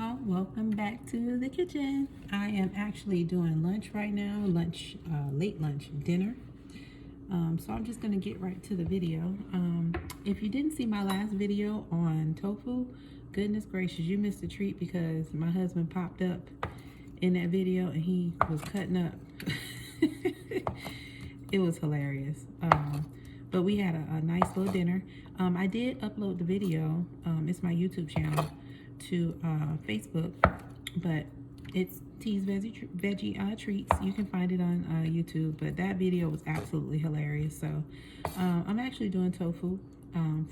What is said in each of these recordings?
y'all, welcome back to the kitchen. I am actually doing lunch right now, late lunch, dinner. So I'm just gonna get right to the video. If you didn't see my last video on tofu, goodness gracious, you missed a treat because my husband popped up in that video and he was cutting up. It was hilarious. But we had a nice little dinner. I did upload the video, it's my YouTube channel, to Facebook, but it's T's Veggie Treats. You can find it on YouTube, but that video was absolutely hilarious. So I'm actually doing tofu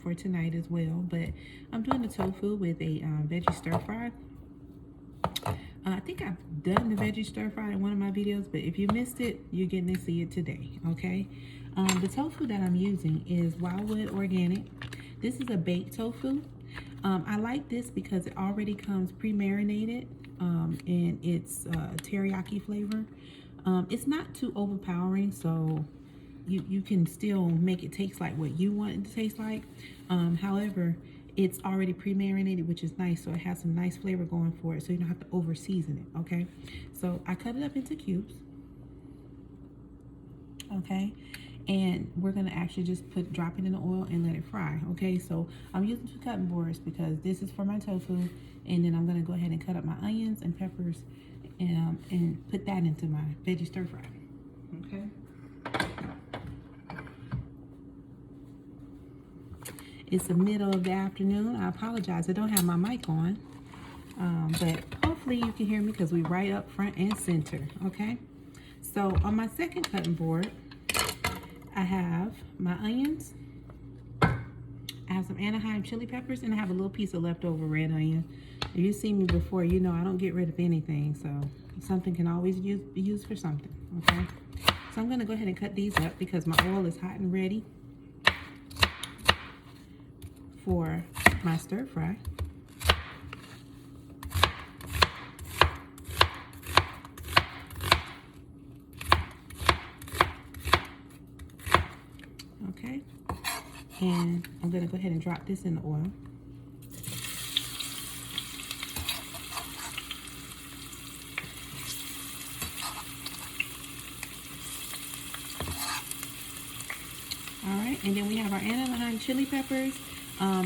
for tonight as well, but I'm doing the tofu with a veggie stir fry. I think I've done the veggie stir fry in one of my videos, but if you missed it, you're getting to see it today, okay? The tofu that I'm using is Wildwood Organic. This is a baked tofu. I like this because it already comes pre-marinated and it's teriyaki flavor. It's not too overpowering, so you can still make it taste like what you want it to taste like. However, it's already pre-marinated, which is nice, so it has some nice flavor going for it, so you don't have to over season it, okay? So I cut it up into cubes, okay? And we're gonna actually just drop it in the oil and let it fry, okay? So I'm using 2 cutting boards because this is for my tofu, and then I'm gonna go ahead and cut up my onions and peppers and put that into my veggie stir fry, okay? It's the middle of the afternoon. I apologize, I don't have my mic on, but hopefully you can hear me because we're right up front and center, okay? So on my second cutting board, I have my onions, I have some Anaheim chili peppers, and I have a little piece of leftover red onion. If you've seen me before, you know I don't get rid of anything, so something can always be used for something, okay? So I'm gonna go ahead and cut these up because my oil is hot and ready for my stir fry. Okay, and I'm gonna go ahead and drop this in the oil. All right, and then we have our Anaheim chili peppers.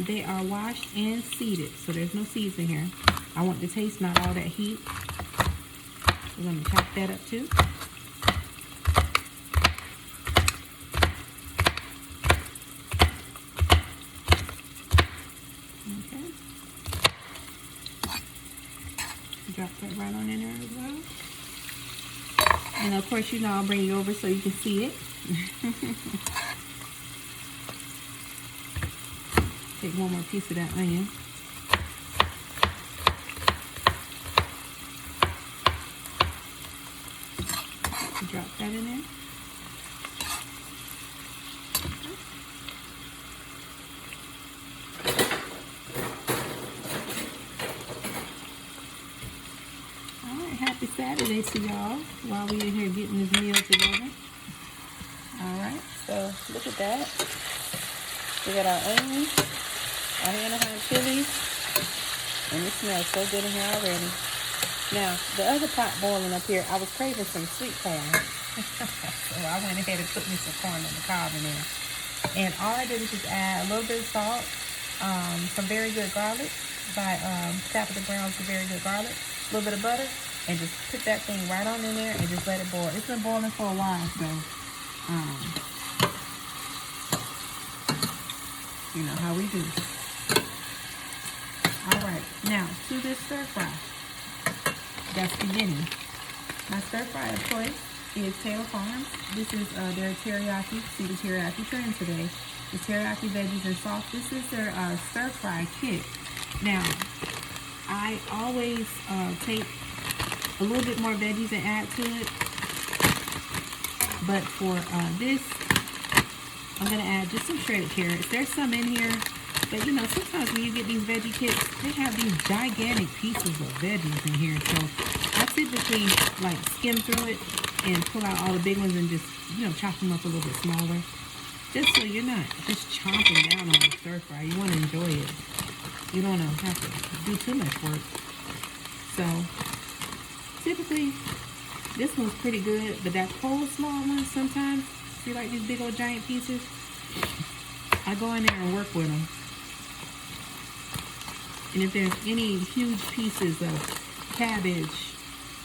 They are washed and seeded, so there's no seeds in here. I want the taste, not all that heat. We're gonna chop that up too. Okay. Drop that right on in there as well. And of course, you know, I'll bring you over so you can see it. Take one more piece of that onion. Drop that in there. Happy Saturday to y'all while we're in here getting this meal together. Alright, so look at that. We got our onions, our Anaheim chilies, and it smells so good in here already. Now, the other pot boiling up here, I was craving some sweet corn. So I went ahead and put me some corn on the cob in there. And all I did was just add a little bit of salt, some very good garlic by Tabitha Brown's Very Good Garlic, a little bit of butter, and just put that thing right on in there and just let it boil. It's been boiling for a while, so you know how we do. All right, now to this stir fry. That's beginning. My stir fry, of course, is Taylor Farms. This is their teriyaki. See the teriyaki trend today. The teriyaki veggies and sauce. This is their stir fry kit. Now, I always take a little bit more veggies and add to it. But for this, I'm going to add just some shredded carrots. There's some in here, but you know, sometimes when you get these veggie kits, they have these gigantic pieces of veggies in here. So I typically like skim through it and pull out all the big ones and just, you know, chop them up a little bit smaller. Just so you're not just chomping down on the stir fry. You want to enjoy it. You don't want to have to do too much work. So typically this one's pretty good, but that coleslaw one sometimes, see like these big old giant pieces, I go in there and work with them. And if there's any huge pieces of cabbage,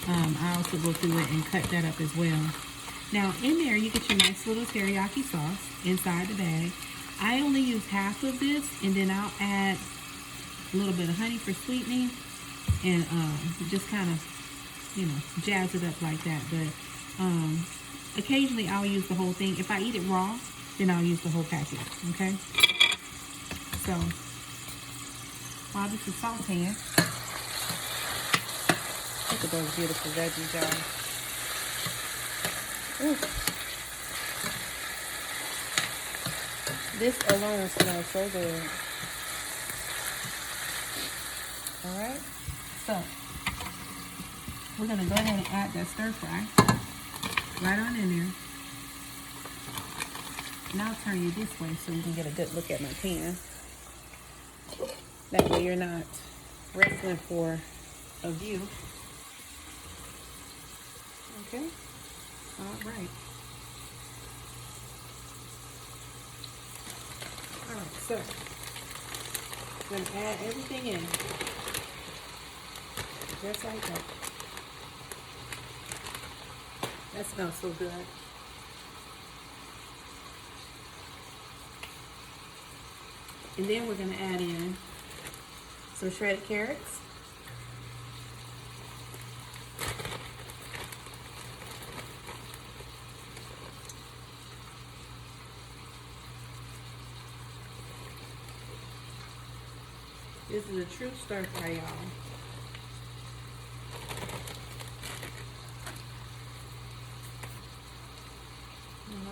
I also go through it and cut that up as well. Now in there you get your nice little teriyaki sauce inside the bag. I only use half of this, and then I'll add a little bit of honey for sweetening, and just kind of, you know, jazz it up like that. But occasionally I'll use the whole thing. If I eat it raw, then I'll use the whole packet, okay? So while this is sauteing, look at those beautiful veggies, y'all. This alone smells so good. Alright, so we're going to go ahead and add that stir fry right on in there. And I'll turn you this way so you can get a good look at my pan. That way you're not wrestling for a view. Okay, alright. Alright, so I'm going to add everything in. Just like that. That smells so good. And then we're going to add in some shredded carrots. This is a true stir fry, y'all.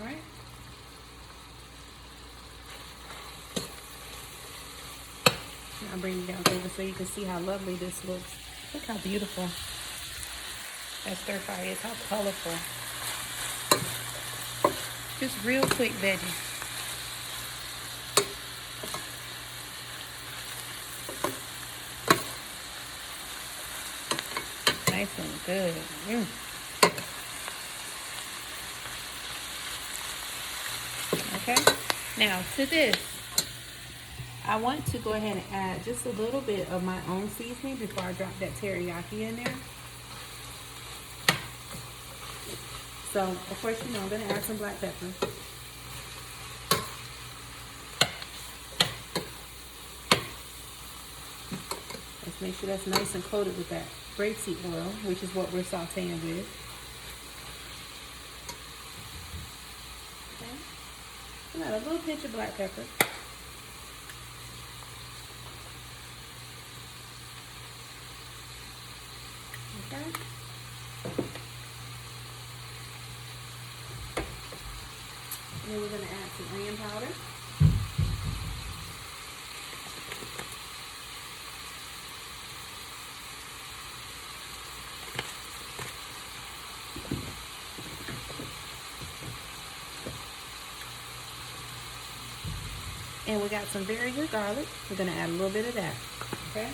Alright. I'll bring it down over so you can see how lovely this looks. Look how beautiful that stir fry is, how colorful. Just real quick veggies. Nice and good. Okay, now to this, I want to go ahead and add just a little bit of my own seasoning before I drop that teriyaki in there. So, of course, you know, I'm going to add some black pepper. Let's make sure that's nice and coated with that grapeseed oil, which is what we're sauteing with. Okay. And add a little pinch of black pepper. Okay. And then we're going to add some onion powder. And we got some very good garlic. We're going to add a little bit of that. Okay?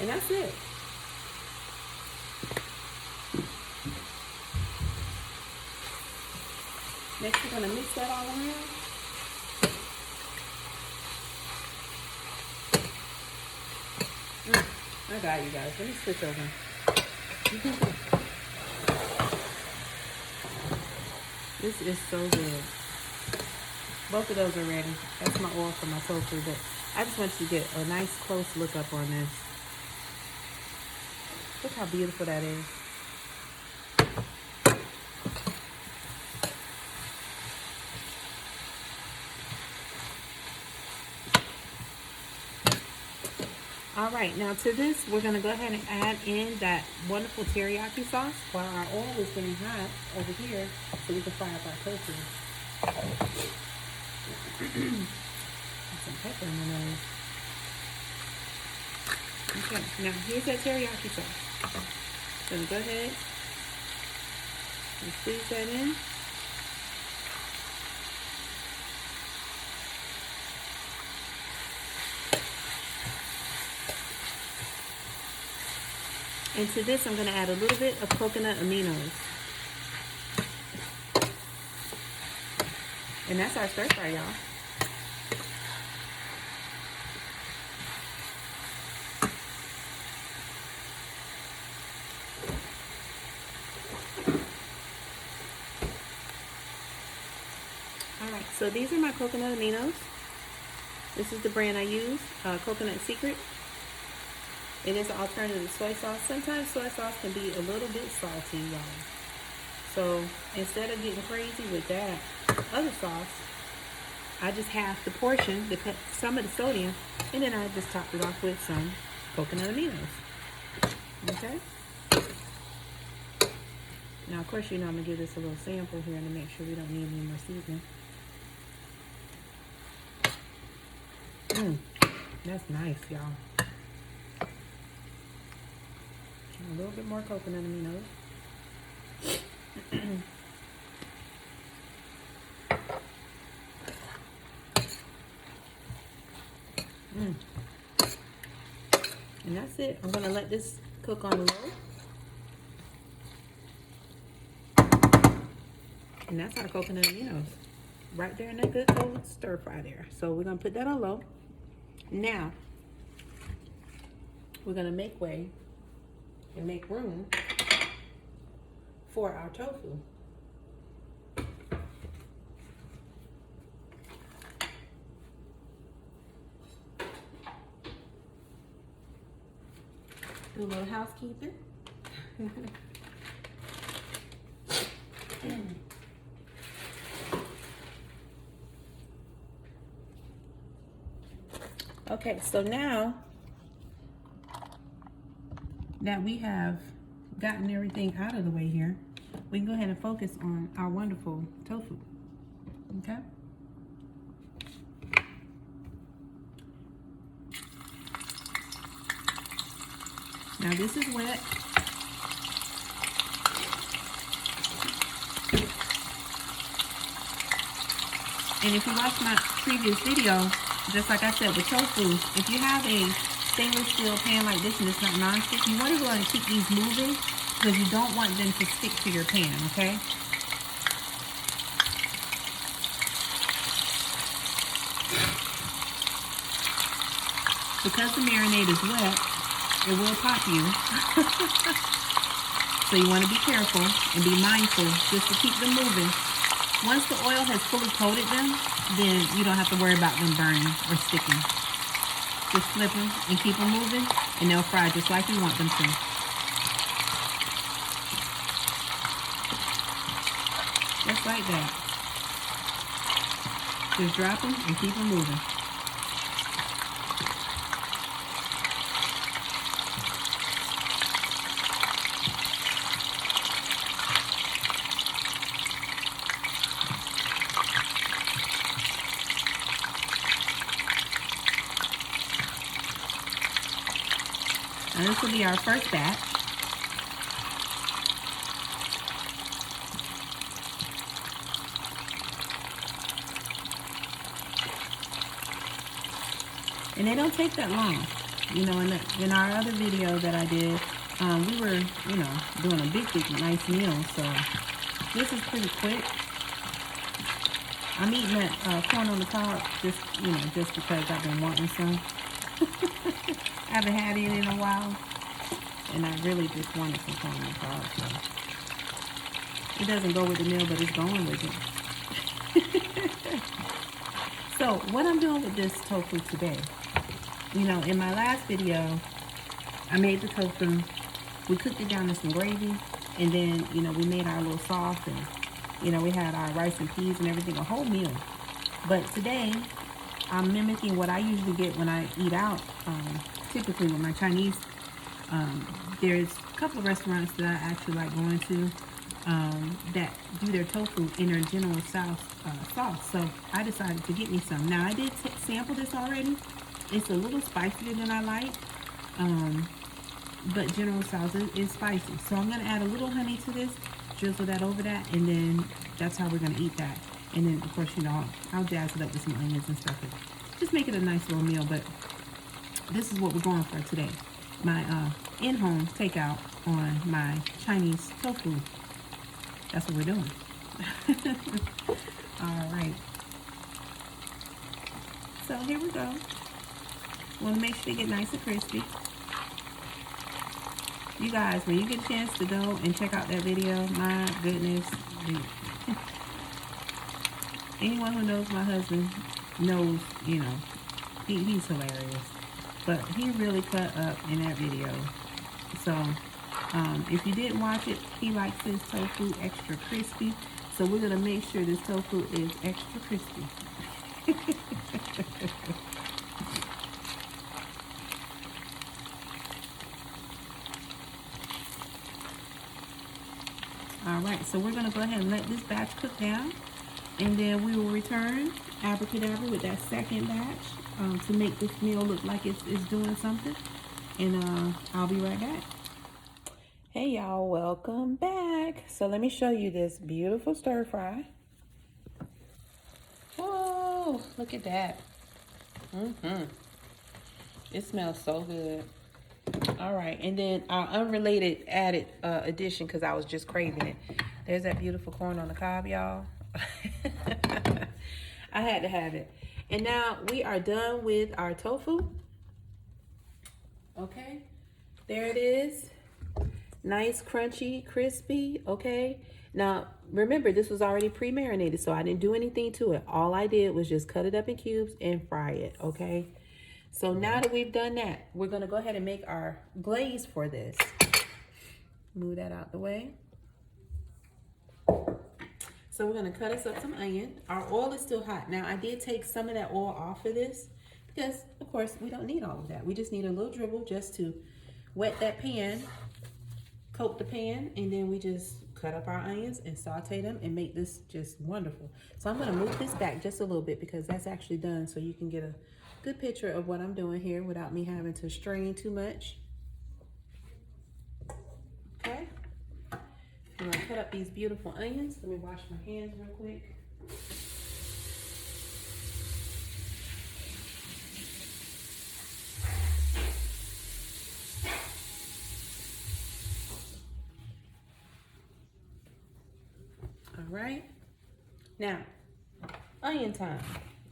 And that's it. Next, we're going to mix that all around. I got you guys. Let me switch over. This is so good. Both of those are ready. That's my oil for my tofu, but I just want you to get a nice close look up on this. Look how beautiful that is. All right, now to this, we're going to go ahead and add in that wonderful teriyaki sauce while our oil is getting hot over here so we can fry up our tofu. Some pepper in the nose. Okay, now here's that teriyaki sauce. So go ahead and squeeze that in. And to this, I'm going to add a little bit of coconut aminos. And that's our stir fry, y'all. Alright, so these are my coconut aminos. This is the brand I use, Coconut Secret. It is an alternative to soy sauce. Sometimes soy sauce can be a little bit salty, y'all. So instead of getting crazy with that other sauce, I just halved the portion to cut some of the sodium, and then I just topped it off with some coconut aminos. Okay? Now, of course, you know I'm going to give this a little sample here to make sure we don't need any more seasoning. That's nice, y'all. A little bit more coconut aminos. And that's it. I'm going to let this cook on low. And that's our coconut aminos. Right there in that good old stir fry there. So we're going to put that on low. Now, we're going to make way and make room for our tofu. Do a little housekeeping. Okay, so now that we have gotten everything out of the way here, we can go ahead and focus on our wonderful tofu. Okay? Now this is wet. And if you watched my previous video, just like I said with tofu, if you have a stainless steel pan like this and it's not non-stick, you want to go ahead and keep these moving because you don't want them to stick to your pan, okay? Because the marinade is wet, it will pop you. So you want to be careful and be mindful just to keep them moving. Once the oil has fully coated them, then you don't have to worry about them burning or sticking. Just flip them and keep them moving, and they'll fry just like you want them to. Just like that. Just drop them and keep them moving. And this will be our first batch. And they don't take that long. You know, in our other video that I did, we were, you know, doing a big, nice meal. So this is pretty quick. I'm eating that corn on the cob just, you know, just because I've been wanting some. I haven't had it in a while, and I really just wanted some corn on the cob. So it doesn't go with the meal, but it's going with it. So what I'm doing with this tofu today, you know, in my last video, I made the tofu. We cooked it down in some gravy, and then, you know, we made our little sauce, and, you know, we had our rice and peas and everything, a whole meal. But today, I'm mimicking what I usually get when I eat out, typically with my Chinese. There's a couple of restaurants that I actually like going to that do their tofu in their General Tso's sauce. So I decided to get me some. Now, I did sample this already. It's a little spicier than I like, but General Tso's is spicy. So I'm going to add a little honey to this, drizzle that over that, and then that's how we're going to eat that. And then, of course, you know, I'll jazz it up with some onions and stuff. And just make it a nice little meal, but this is what we're going for today. my in-home takeout on my Chinese tofu. That's what we're doing. All right. So here we go. Want to make sure they get nice and crispy. You guys, when you get a chance to go and check out that video, my goodness. Anyone who knows my husband knows, you know, he's hilarious. But he really cut up in that video. So, if you didn't watch it, he likes his tofu extra crispy. So we're going to make sure this tofu is extra crispy. All right, so we're going to go ahead and let this batch cook down. And then we will return, abracadabra, with that second batch to make this meal look like it's doing something. And I'll be right back. Hey y'all, welcome back. So let me show you this beautiful stir fry. Whoa, look at that. It smells so good. All right, and then our unrelated added addition, because I was just craving it. There's that beautiful corn on the cob, y'all. I had to have it. And now we are done with our tofu. Okay, there it is. Nice, crunchy, crispy. Okay, now remember, this was already pre-marinated, so I didn't do anything to it. All I did was just cut it up in cubes and fry it. Okay, so now that we've done that, we're gonna go ahead and make our glaze for this. Move that out the way. So we're gonna cut us up some onion. Our oil is still hot. Now I did take some of that oil off of this because of course we don't need all of that. We just need a little dribble just to wet that pan, coat the pan, and then we just cut up our onions and saute them and make this just wonderful. So I'm gonna move this back just a little bit because that's actually done, so you can get a good picture of what I'm doing here without me having to strain too much. Okay. I'm gonna cut up these beautiful onions. Let me wash my hands real quick. All right. Now, onion time.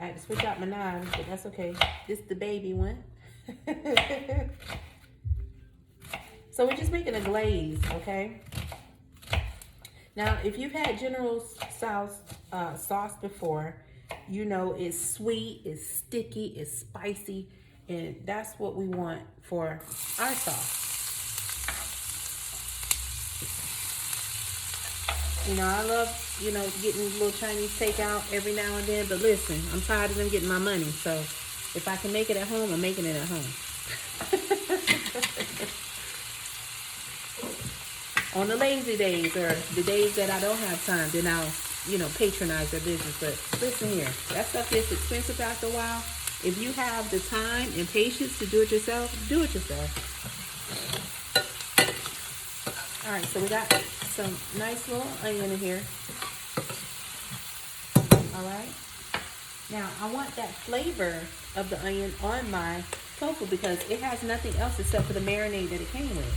I had to switch out my knives, but that's okay. This is the baby one. So we're just making a glaze, okay? Now, if you've had General Tso's sauce before, you know it's sweet, it's sticky, it's spicy, and that's what we want for our sauce. You know, I love, you know, getting a little Chinese takeout every now and then, but listen, I'm tired of them getting my money, so if I can make it at home, I'm making it at home. On the lazy days or the days that I don't have time, then I'll, you know, patronize their business. But listen here, that stuff gets expensive after a while. If you have the time and patience to do it yourself, do it yourself. All right, so we got some nice little onion in here. All right. Now, I want that flavor of the onion on my tofu because it has nothing else except for the marinade that it came with.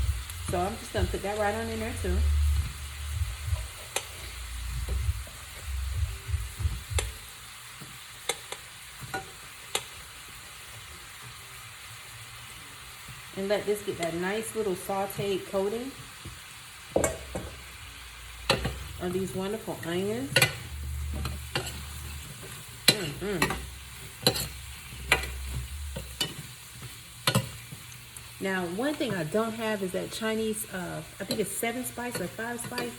So I'm just going to put that right on in there too. And let this get that nice little sauteed coating on these wonderful onions. Now, one thing I don't have is that Chinese, I think it's 7 spice or 5 spice.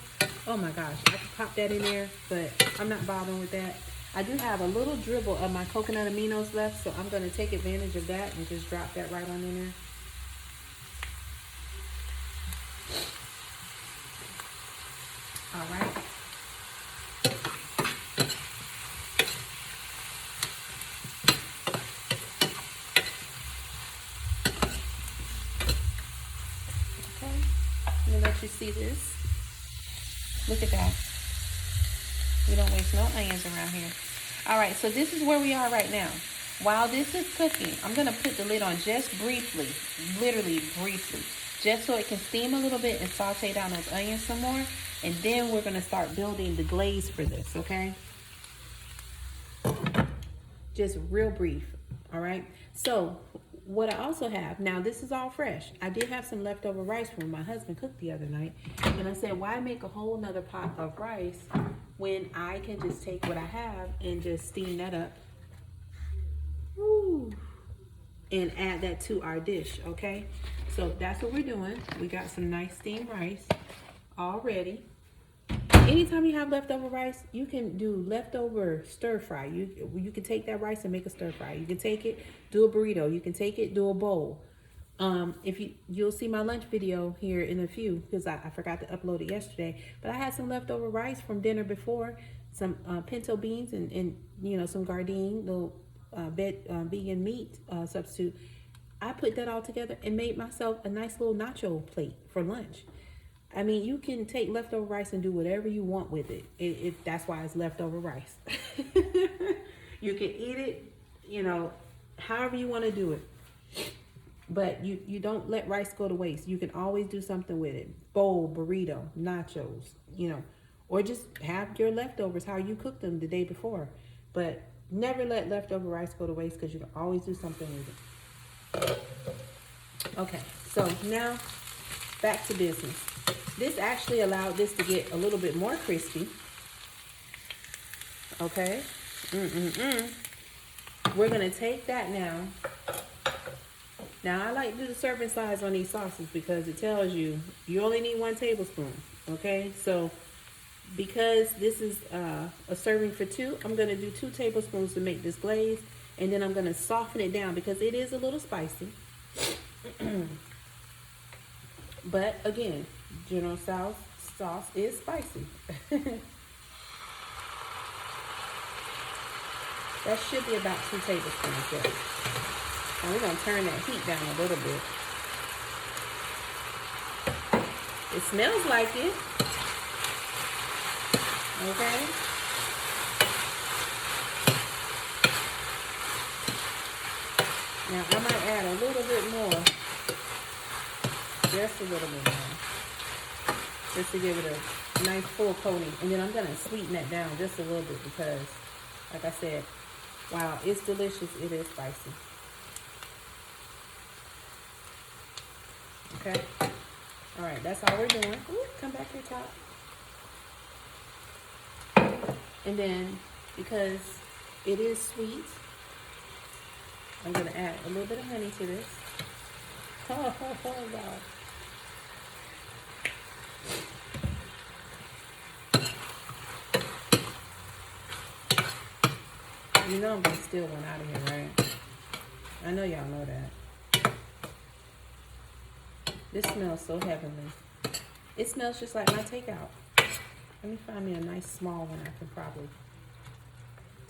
Oh my gosh, I could pop that in there, but I'm not bothering with that. I do have a little dribble of my coconut aminos left, so I'm going to take advantage of that and just drop that right on in there. All right. Let you see this. Look at that. We don't waste no onions around here. All right, so this is where we are right now. while this is cooking, I'm gonna put the lid on just briefly, literally briefly, just so it can steam a little bit and saute down those onions some more. And then we're gonna start building the glaze for this, okay? Just real brief, all right? So what I also have, now this is all fresh. I did have some leftover rice from my husband cooked the other night. And I said, why make a whole nother pot of rice when I can just take what I have and just steam that up. Woo. And add that to our dish, okay? So that's what we're doing. We got some nice steamed rice already. Anytime you have leftover rice, you can do leftover stir fry. You can take that rice and make a stir fry. You can take it, do a burrito. You can take it, do a bowl. If you'll see my lunch video here in a few, because I forgot to upload it yesterday. But I had some leftover rice from dinner before, some pinto beans and you know, some Gardein, little vegan meat substitute. I put that all together and made myself a nice little nacho plate for lunch. I mean, you can take leftover rice and do whatever you want with it. That's why it's leftover rice. You can eat it, you know, however you want to do it. But you don't let rice go to waste. You can always do something with it. Bowl, burrito, nachos, you know. Or just have your leftovers, how you cooked them the day before. But never let leftover rice go to waste because you can always do something with it. Okay, so now back to business. This actually allowed this to get a little bit more crispy. Okay. We're going to take that now. Now, I like to do the serving size on these sauces because it tells you only need 1 tablespoon. Okay. So, because this is a serving for 2, I'm going to do 2 tablespoons to make this glaze. And then I'm going to soften it down because it is a little spicy. But again, General Tso's sauce is spicy. That should be about 2 tablespoons there. Now we're going to turn that heat down a little bit. It smells like it. Okay. Now I might add a little bit more. Just a little bit more. Just to give it a nice full coating. And then I'm going to sweeten that down just a little bit because, like I said, wow, it's delicious. It is spicy. Okay. All right, that's all we're doing. Ooh, come back here, top. And then, because it is sweet, I'm going to add a little bit of honey to this. Oh, God. You know I'm going to steal one out of here, right? I know y'all know that. This smells so heavenly. It smells just like my takeout. Let me find me a nice small one I can probably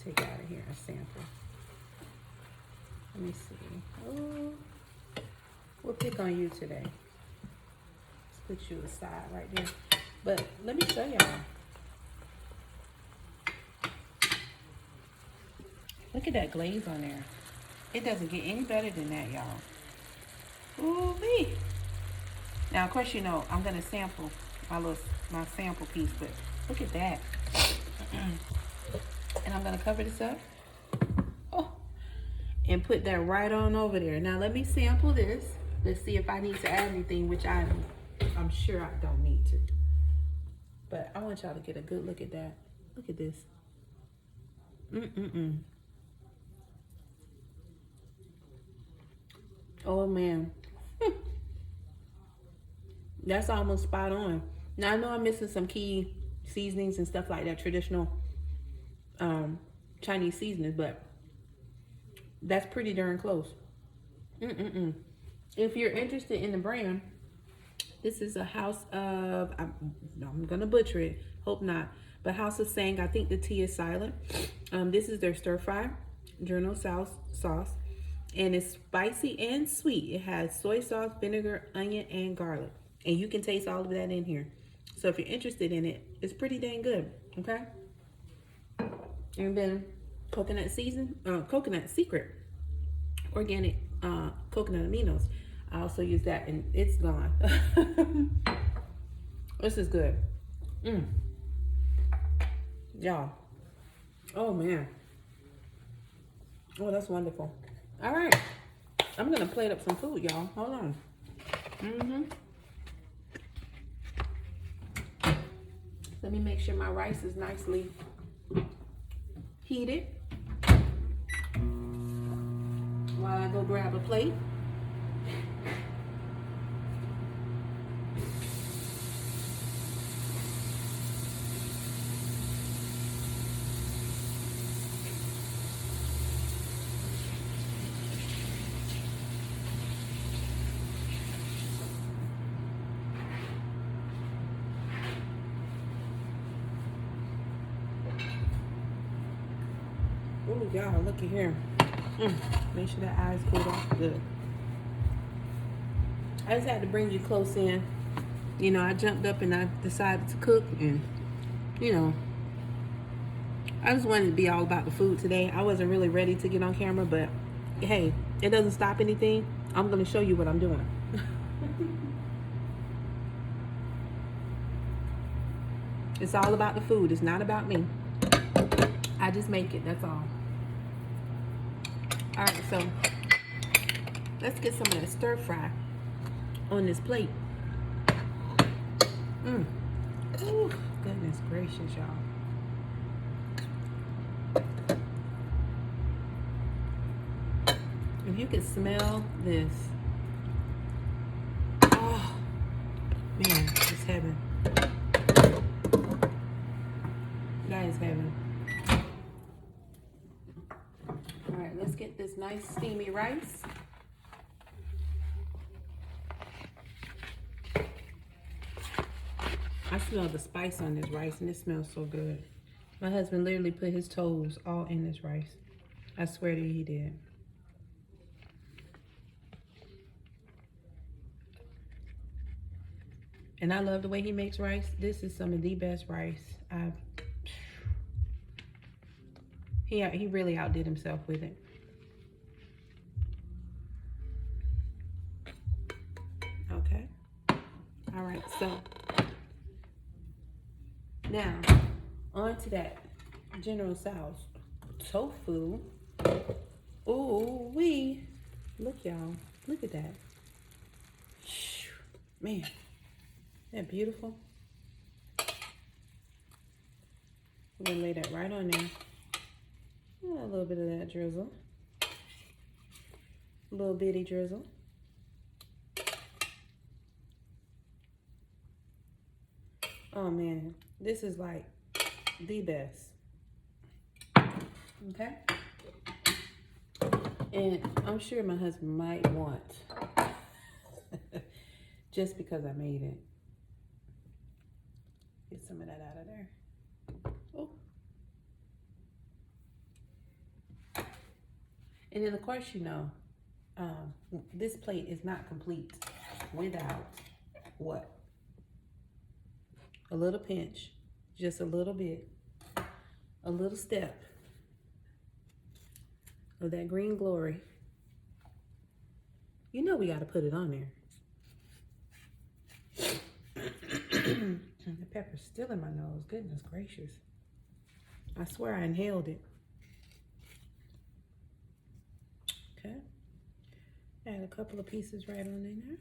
take out of here and sample. Let me see. Oh, we'll pick on you today. Let's put you aside right there. But let me show y'all. Look at that glaze on there. It doesn't get any better than that, y'all. Ooh-wee. Now, of course, you know, I'm going to sample my sample piece, but look at that. And I'm going to cover this up. Oh, and put that right on over there. Now, let me sample this. Let's see if I need to add anything, which I'm sure I don't need to. But I want y'all to get a good look at that. Look at this. Oh, man. That's almost spot on. Now, I know I'm missing some key seasonings and stuff like that, traditional Chinese seasonings, but that's pretty darn close. If you're interested in the brand, this is a House of, I'm going to butcher it, hope not, but House of Sang. I think the T is silent. This is their stir fry General Tso's sauce. And it's spicy and sweet. It has soy sauce, vinegar, onion, and garlic. And you can taste all of that in here. So if you're interested in it, it's pretty dang good, okay? And then coconut season, coconut secret, organic coconut aminos. I also use that and it's gone. This is good. Y'all. Oh man. Oh, that's wonderful. All right. I'm gonna plate up some food, y'all. Hold on. Let me make sure my rice is nicely heated while I go grab a plate. Oh, y'all, looky here. Make sure that eye's cooled off good. I just had to bring you close in. You know, I jumped up and I decided to cook, and you know, I just wanted to be all about the food today. I wasn't really ready to get on camera, but hey, it doesn't stop anything. I'm gonna show you what I'm doing. It's all about the food. It's not about me. I just make it, that's all. All right, so let's get some of that stir fry on this plate. Ooh, goodness gracious, y'all. If you could smell this, oh man, it's heaven. That is heaven. All right, let's get this nice steamy rice. I smell the spice on this rice, and it smells so good. My husband literally put his toes all in this rice. I swear to you, he did. And I love the way he makes rice. This is some of the best rice he really outdid himself with it. Okay. All right, so now on to that General Tso's tofu. Ooh wee. Look, y'all. Look at that. Man, isn't that beautiful? We're gonna lay that right on there. A little bit of that drizzle. A little bitty drizzle. Oh man, this is like the best. Okay? And I'm sure my husband might want, just because I made it, get some of that out of there. Oh. And then of course, you know, this plate is not complete without what? A little pinch, just a little bit, a little step of that green glory. You know we got to put it on there. The pepper's still in my nose. Goodness gracious. I swear I inhaled it. Okay. Add a couple of pieces right on in there.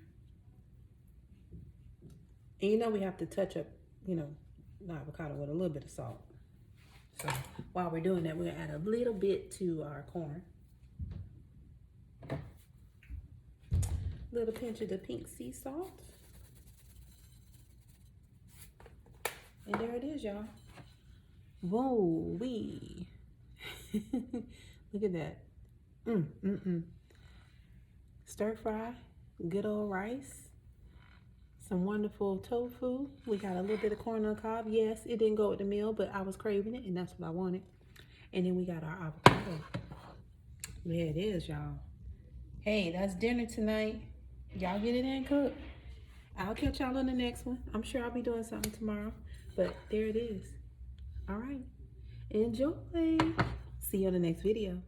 And you know we have to touch up, you know, the avocado with a little bit of salt. So while we're doing that, we're gonna add a little bit to our corn. Little pinch of the pink sea salt. And there it is, y'all. Whoa, wee. Look at that. Stir fry, good old rice. Some wonderful tofu. We got a little bit of corn on the cob. Yes, it didn't go with the meal, but I was craving it, and that's what I wanted. And then we got our avocado. There it is, y'all. Hey, that's dinner tonight. Y'all get it and cook. I'll catch y'all on the next one. I'm sure I'll be doing something tomorrow, but there it is. All right. Enjoy. See you on the next video.